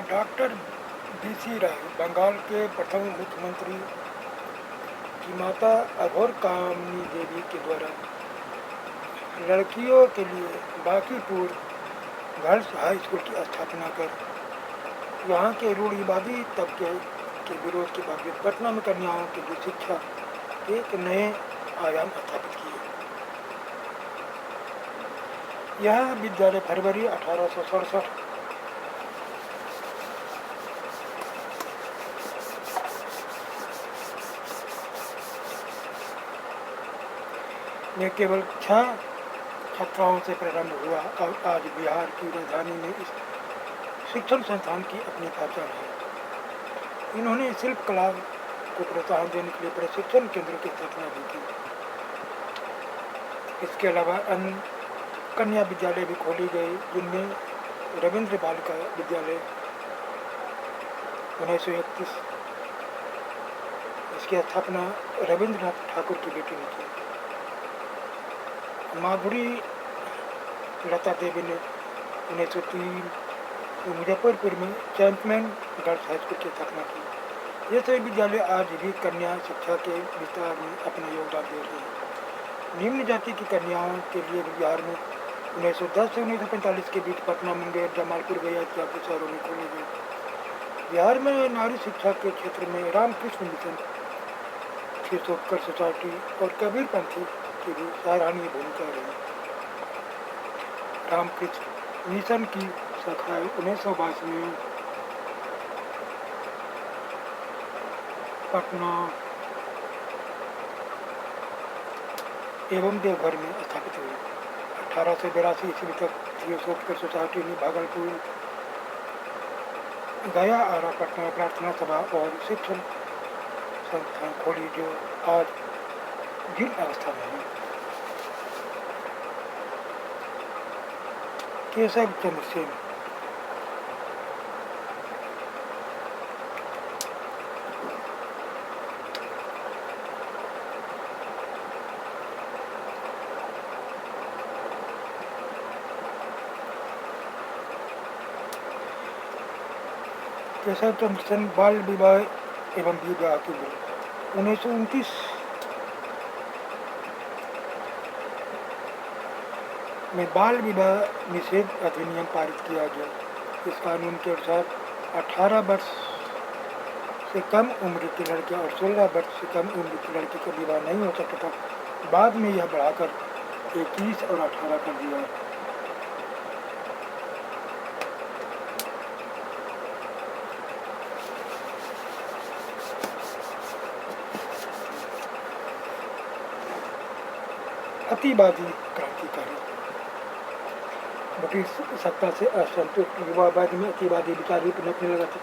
Doctor BC राय बंगाल के प्रथम मुख्यमंत्री की माता अघोर कामनी देवी के द्वारा लड़कियों के लिए बांकीपुर गर्ल्स हाई स्कूल की स्थापना कर यहाँ के रूढ़िवादी तबके के विरोध के बावजूद पटना में कन्याओं के लिए शिक्षा के एक नए आयाम स्थापित किए। यह विद्यालय फरवरी 1867 में केवल 6 छात्राओं से प्रारंभ हुआ और आज बिहार की राजधानी में इस शिक्षण संस्थान की अपनी पहचान है। इन्होंने शिल्प कला को प्रोत्साहन देने के लिए प्रशिक्षण केंद्रों की स्थापना भी की। इसके अलावा अन्य कन्या विद्यालय भी खोली गई, जिनमें रविंद्र बालिका विद्यालय 1931, इसकी स्थापना रविंद्रनाथ ठाकुर की बेटी ने की। माधुरी लता देवी ने 1903 मुजफ्फरपुर में चैंपमैन गर्ल्स हाई स्कूल की स्थापना की। ये सभी विद्यालय आज भी कन्या शिक्षा के विस्तार में अपना योगदान दे रहे हैं। निम्न जाति की कन्याओं के लिए बिहार में 1910 से 1945 के बीच पटना, मुंगेर, जमालपुर, गया इत्यादि शहरों में खोले गए। बिहार में नारी शिक्षा के क्षेत्र में रामकृष्ण मिशन, शिशोत्कर सोसाइटी और कबीरपंथी की भी सराहनीय भूमिका रही। रामकृष्ण मिशन की शाखाएं 1922 में पटना एवं देवघर में स्थापित हुई। 1882 ईस्वी तक शिशोत्कर सोसाइटी ने भागलपुर, गया, आरा, पटना प्रार्थना सभा और शिक्षण संस्थान खोली, जो आज जीर्ण अवस्था में है। केशव चंद्र सेन केशव चंद्र सेन बाल विवाह एवं विवाह के बिल 1929 में बाल विवाह निषेध अधिनियम पारित किया गया। इस कानून के अनुसार 18 वर्ष से कम उम्र की लड़के और 16 वर्ष से कम उम्र की लड़की का विवाह नहीं हो सकता था। बाद में यह बढ़ाकर 21 और 18 कर दिया। अतिवादी क्रांतिकारी ब्रिटिश सत्ता से असंतुष्ट युवा वर्ग में अतिवादी विचार भी पनपने लगा था।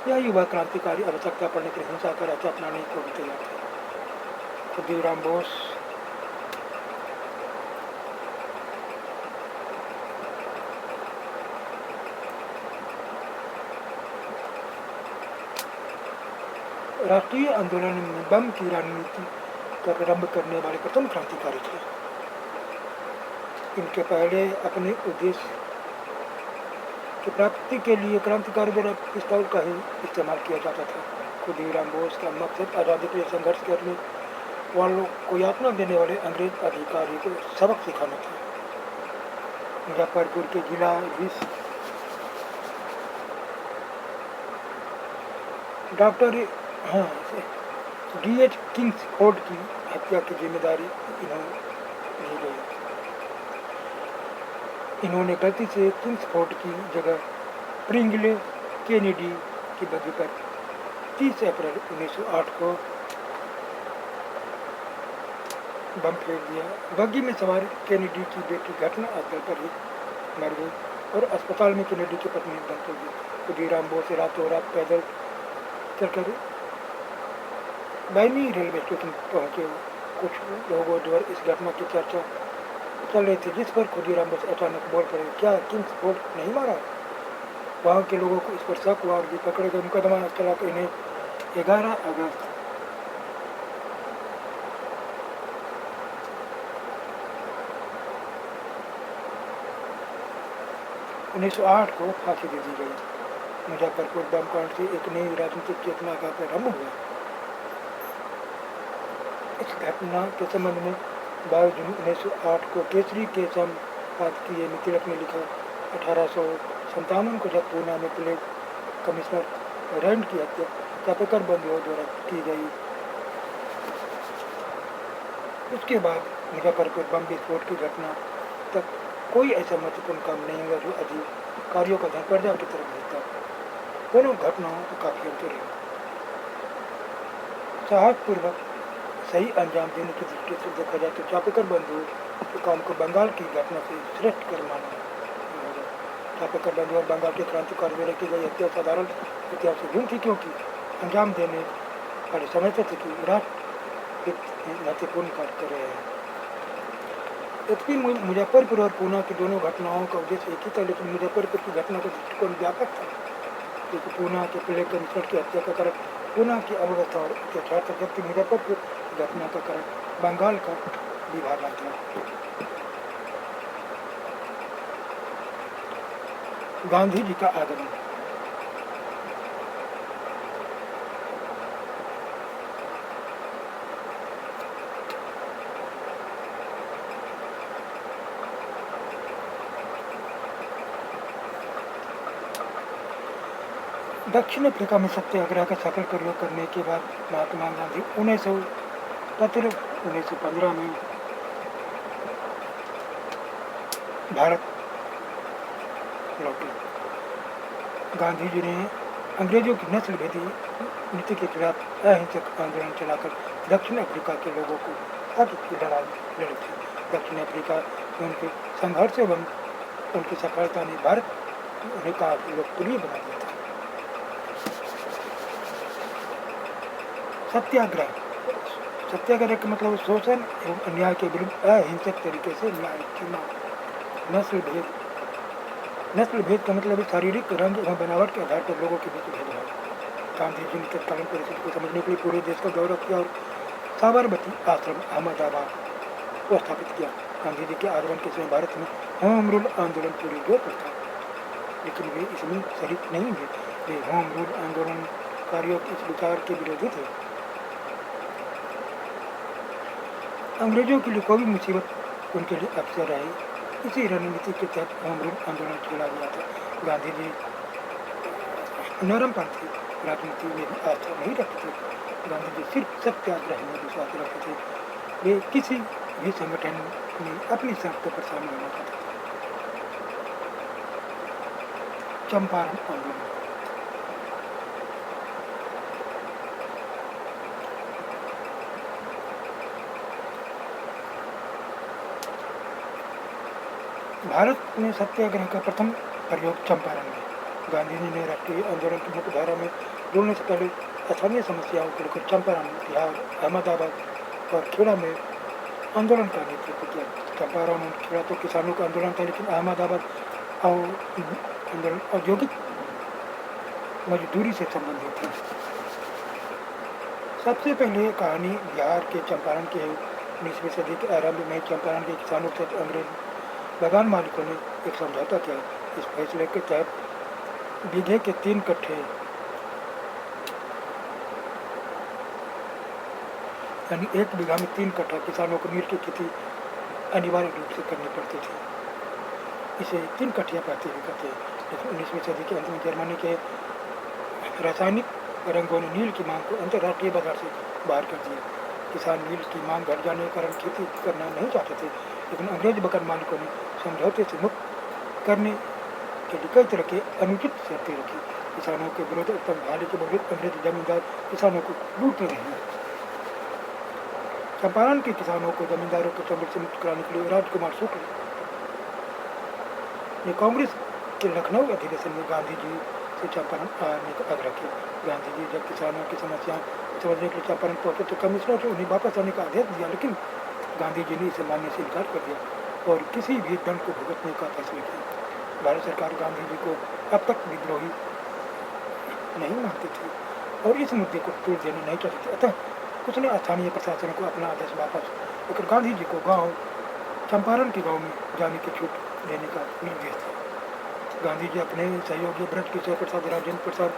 यह युवा क्रांतिकारी आवश्यकता पड़ने पर हिंसा का रास्ता अपनाने को भी तैयार थे। खुदीराम बोस, राष्ट्रीय आंदोलन में बम की रणनीति का प्रारंभ करने वाले प्रथम क्रांतिकारी थे। इनके पहले अपने उद्देश्य की प्राप्ति के लिए क्रांतिकारी द्वारा पिस्तौल का ही इस्तेमाल किया जाता था। खुदीराम बोस का मकसद आज़ादी के लिए संघर्ष करने वालों को यातना देने वाले अंग्रेज अधिकारी को सबक सिखाना था। मुजफ्फरपुर के जिला डॉक्टर D.H. किंग्सफोर्ड की हत्या की जिम्मेदारी इन्होंने ली गई। इन्होंने गलती से किंग्सफोर्ड की जगह प्रिंगले केनेडी की बदली कर 30 अप्रैल 1908 को बम फेंक दिया। बग्गी में सवार केनेडी की बेटी घटना स्थल पर ही मर गई और अस्पताल में केनेडी की पत्नी दम तोड़ दी। खुदीराम बोस रातों रात पैदल चलकर बैनी रेलवे स्टेशन पहुंचे। कुछ लोगों द्वारा इस घटना की चर्चा चल रही थी, जिस पर खुदीराम बोस अचानक बोल पड़े, क्या किंग्सफोर्ड नहीं मारा? वहाँ के लोगों को इस पर शक हुआ और भी पकड़े गए। मुकदमा चला कर इन्हें 11 अगस्त 1908 को फांसी दे दी गई। मुजफ्फरपुर बम कांड से एक नई राजनीतिक चेतना का प्रारंभ हुआ। इस घटना के संबंध में 22 जून 1908 को केसरी के संपादकीय में तिलक ने लिखा। 1857 को जब पूना में पुलिस कमिश्नर रैंड की हत्या चापेकर बंदियों द्वारा की गई, उसके बाद मुजफ्फरपुर बम विस्फोट की घटना तक कोई ऐसा महत्वपूर्ण काम नहीं हुआ जो अधिकारियों का ध्यान पर्दा की तरफ भेजता। दोनों घटनाओं को काफी अंतर है। साहसपूर्वक सही अंजाम देने की दृष्टि से देखा जाए तो चापेकर बंधुओं के काम को बंगाल की घटना से श्रेष्ठ कर माना होगा। चापेकर बंधु और बंगाल के क्रांतिकारी द्वारा की गई हत्या साधारण इतिहास से भिन्न थी, क्योंकि अंजाम देने वाले समझते थे कि राष्ट्र महत्वपूर्ण कार्य कर रहे हैं। यद्यपि मुजफ्फरपुर और पूना की दोनों घटनाओं का उद्देश्य एक ही था, लेकिन मुजफ्फरपुर की घटना का दृष्टिकोण व्यापक था, क्योंकि पूना के पुलिस कमिश्नर की हत्या का कारण पूना की अव्यवस्था और अत्याचार था, जबकि मुजफ्फरपुर की घटना का कारण बंगाल का विभाजन था। गांधी जी का आगमन। दक्षिण अफ्रीका में सत्याग्रह का सफल प्रयोग करने के बाद महात्मा गांधी 1915 में भारत लौटे। गांधी जी ने अंग्रेजों की नस्ल भेदी नीति के खिलाफ अहिंसक आंदोलन चलाकर दक्षिण अफ्रीका के लोगों को आज़ादी की लड़ाई लड़ी थी। दक्षिण अफ्रीका में उनके संघर्ष एवं उनकी सफलता ने भारत उन्हें काफी लोकप्रिय बना दिया था। सत्याग्रह। सत्याग्रह का मतलब शोषण एवं अन्याय के विरुद्ध अहिंसक तरीके से न्याय की मांग। नस्ल भेद का मतलब शारीरिक रंग एवं बनावट के आधार पर लोगों के बीच भेदभाव। गांधी जी ने तत्कालीन परिस्थिति को समझने के लिए पूरे देश का दौरा किया और साबरमती आश्रम अहमदाबाद को स्थापित किया। गांधी जी के आगमन के समय भारत में होम रूल आंदोलन पूरी जोर पर था, लेकिन वे इसमें शरीक नहीं हुए। वे होम रूल आंदोलनकारियों के इस विचार के विरोधी थे। अंग्रेजों के लिए कोई भी मुसीबत उनके लिए अवसर रही, इसी रणनीति के तहत होम रूल आंदोलन चला गया था। गांधी जी नरमपंथी राजनीति में भी आस्था नहीं रखते थे। गांधी जी सिर्फ सत्याग्रह में विश्वास रखते थे। वे किसी भी संगठन में अपनी शर्तों पर शामिल होना चाहते थे। चंपारण आंदोलन। भारत में सत्याग्रह का प्रथम प्रयोग चंपारण में। गांधी जी ने राष्ट्रीय आंदोलन की मुख्य धारा में जुड़ने से पहले स्थानीय समस्याओं को लेकर चंपारण, बिहार, अहमदाबाद और खेड़ा में आंदोलन का नेतृत्व किया। चंपारण और खेड़ा तो किसानों का आंदोलन था, लेकिन अहमदाबाद आंदोलन औद्योगिक मजदूरी से संबंधित थी। सबसे पहले कहानी बिहार के चंपारण की है। 19वीं सदी के आरंभ में चंपारण के किसानों के साथ अंग्रेज बागान मालिकों ने एक समझौता किया। इस फैसले के तहत बीघे के 3 कट्ठे यानी 1 बीघा में 3 कट्ठा किसानों को नील की खेती अनिवार्य रूप से करनी पड़ती थी। इसे 3 कट्ठिया पाते भी कहते हैं। लेकिन 19वीं सदी के अंत में जर्मनी के रासायनिक रंगों ने नील की मांग को अंतर्राष्ट्रीय बाजार से बाहर कर दिया। किसान नील की मांग घट जाने के कारण खेती करना नहीं चाहते थे, लेकिन अंग्रेज बगान मालिकों ने समझौते से मुक्त करने के लिए कई तरह के अनुचित शर्तें रखी। किसानों के विरोध उत्पन्न भाले के बावजूद अंग्रेज जमींदार किसानों को लूटते रहे। चंपारण के किसानों को जमींदारों के चंगुल से मुक्त कराने के लिए राजकुमार शुक्ल ने कांग्रेस के लखनऊ अधिवेशन में गांधी जी से चंपारण आने का आग्रह किया। गांधी जी जब किसानों की समस्याएं समझने के लिए चंपारण पहुंचे तो कमिश्नर ने उन्हें वापस आने का आदेश दिया, लेकिन गांधी जी ने इसे मानने से इनकार कर दिया और किसी भी दंड को भुगतने का फैसला किया। भारत सरकार गांधी जी को अब तक विद्रोही नहीं मानती थी और इस मुद्दे को तोड़ देना नहीं चाहती थी। अतः उसने स्थानीय प्रशासन को अपना आदेश वापस लेकर गांधी जी को चंपारण के गाँव में जाने की छूट देने का निर्देश दिया। गांधी जी अपने सहयोगी ब्रज किशोर प्रसाद, राजेंद्र प्रसाद,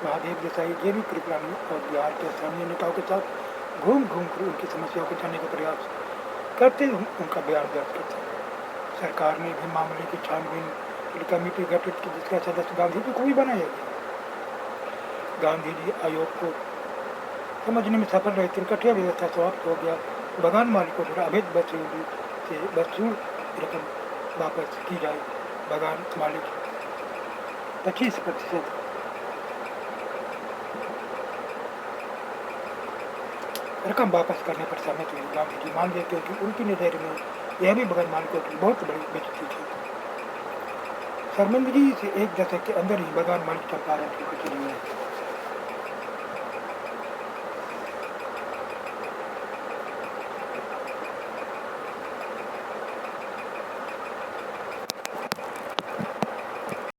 महादेव देसाई, जे बी कृपलानी और बिहार के स्थानीय नेताओं के साथ घूम घूम कर उनकी समस्याओं को जानने का प्रयास करते उनका बयान दर्ज करते। सरकार ने भी मामले की छानबीन के लिए कमेटी गठित की, जिसका सदस्य गांधी जी को भी बनाया गया। गांधी जी आयोग को समझने में सफल रहे, त्रिकठिया व्यवस्था समाप्त हो गया। बगान मालिकों द्वारा अवैध वसूली से वसूल रकम वापस की जाए। बगान मालिक 25% रकम वापस करने पर सहमत हुए। गांधी जी मान गए क्योंकि उनकी नज़र में यह भी बगान मालिकों की बहुत बड़ी बेइज्जती थी। शर्मिंदगी से एक दशक के अंदर ही बगान मालिक चंपारण की कचहरी में